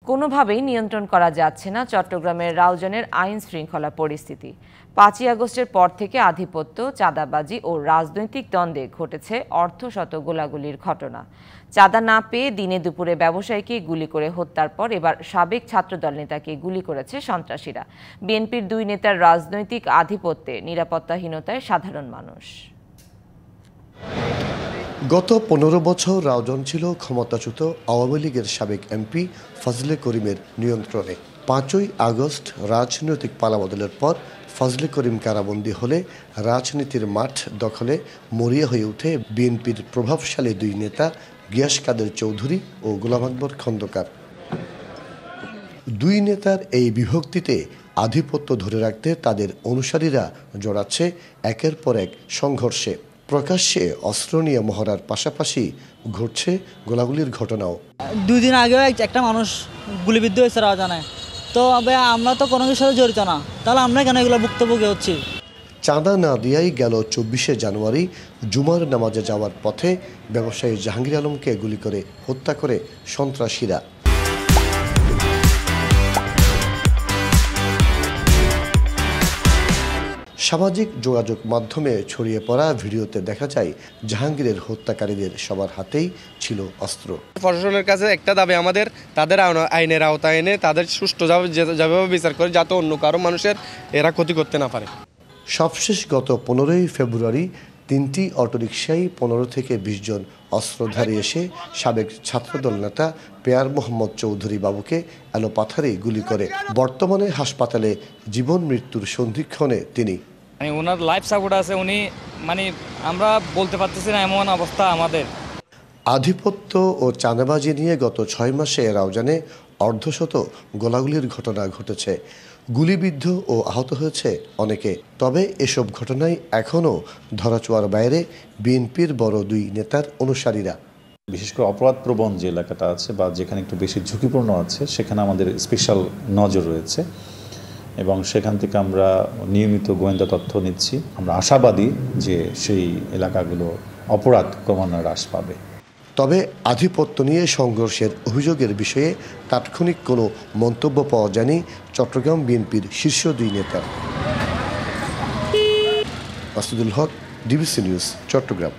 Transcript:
কোনোভাবেই নিয়ন্ত্রণ করা যাচ্ছে না চট্টগ্রামের রাউজানের আইন শৃঙ্খলা পরিস্থিতি। ৫ই আগস্টের পর থেকে আধিপত্য, চাঁদাবাজি ও রাজনৈতিক দ্বন্দ্বে ঘটেছে অর্ধশত গোলাগুলির ঘটনা। চাঁদা না পেয়ে দিনে দুপুরে ব্যবসায়ীকে গুলি করে হত্যার পর এবার সাবেক ছাত্রদল নেতাকে গুলি করেছে সন্ত্রাসীরা। বিএনপির দুই নেতার রাজনৈতিক আধিপত্যে নিরাপত্তাহীনতায় সাধারণ মানুষ। গত ১৫ বছর রাউজান ছিল ক্ষমতাচ্যুত আওয়ামী লীগের সাবেক এমপি ফজলে করিমের নিয়ন্ত্রণে। ৫ই আগস্ট রাজনৈতিক পালাবদলের পর ফজলে করিম কারাবন্দী হলে রাজনীতির মাঠ দখলে মরিয়া হয়ে ওঠে বিএনপির প্রভাবশালী দুই নেতা গিয়াস কাদের চৌধুরী ও গোলাম আকবর খন্দকার। দুই নেতার এই বিভক্তিতে আধিপত্য ধরে রাখতে তাদের অনুসারীরা জড়াচ্ছে একের পর এক সংঘর্ষে। প্রকাশ্যে অস্ত্র নিয়ে মহড়ার পাশাপাশি ঘটছে গোলাগুলির ঘটনাও। 2 দিন আগেও একটা মানুষ গুলিবিদ্ধ হয়েছে রাউজানে। তো আমরা তো কোনো কিছুর সাথে জড়িত না, তাহলে আমরা কেন এগুলো ভুক্তভোগী হচ্ছি? চাঁদা না দিয়াই গেল ২৪শে জানুয়ারি জুমার নামাজে যাওয়ার পথে ব্যবসায়ী জাহাঙ্গীর আলমকে গুলি করে হত্যা করে সন্ত্রাসীরা। সামাজিক যোগাযোগ মাধ্যমে ছড়িয়ে পড়া ভিডিওতে দেখা যায় জাহাঙ্গীরের হত্যাকারীদের সবার হাতেই ছিল অস্ত্র। প্রশাসনের কাছে একটা দাবি আমাদের, তাদের আইনের আওতায় এনে তাদের সুষ্ঠুভাবে বিচার করে, যাতে অন্য কারো মানুষের এরা ক্ষতি করতে না পারে। সবশেষ গত ১৫ই ফেব্রুয়ারি ৩টি অটোরিকশায় ১৫ থেকে ২০ জন অস্ত্রধারী এসে সাবেক ছাত্রদল নেতা পেয়ার মোহাম্মদ চৌধুরী বাবুকে এলোপাথারি গুলি করে। বর্তমানে হাসপাতালে জীবন মৃত্যুর সন্ধিক্ষণে তিনি। ওনার লাইফ সাপোর্ট আছে, উনি আমরা বলতে পারতেছি না এমন অবস্থা আমাদের। আধিপত্য ও চাঁদাবাজি নিয়ে গত ৬ মাসে রাউজানে অর্ধশত গোলাগুলির ঘটনা ঘটেছে। গুলিবিদ্ধ ও আহত হয়েছে অনেকে। তবে এসব ঘটনায় এখনও ধরাছোঁয়ার বাইরে বিএনপির বড় দুই নেতার অনুসারীরা। বিশেষ করে অপরাধপ্রবণ যে এলাকাটা আছে বা যেখানে একটু বেশি ঝুঁকিপূর্ণ আছে, সেখানে আমাদের স্পেশাল নজর রয়েছে এবং সেখান থেকে আমরা নিয়মিত গোয়েন্দা তথ্য নিচ্ছি। আমরা আশাবাদী যে সেই এলাকাগুলো অপরাধ ক্রমান্বয়ে হ্রাস পাবে। তবে আধিপত্য নিয়ে সংঘর্ষের অভিযোগের বিষয়ে তাৎক্ষণিক কোনো মন্তব্য পাওয়া যায়নি চট্টগ্রাম বিএনপির শীর্ষ দুই নেতার। মাসুদুল হক, ডিবিসি নিউজ, চট্টগ্রাম।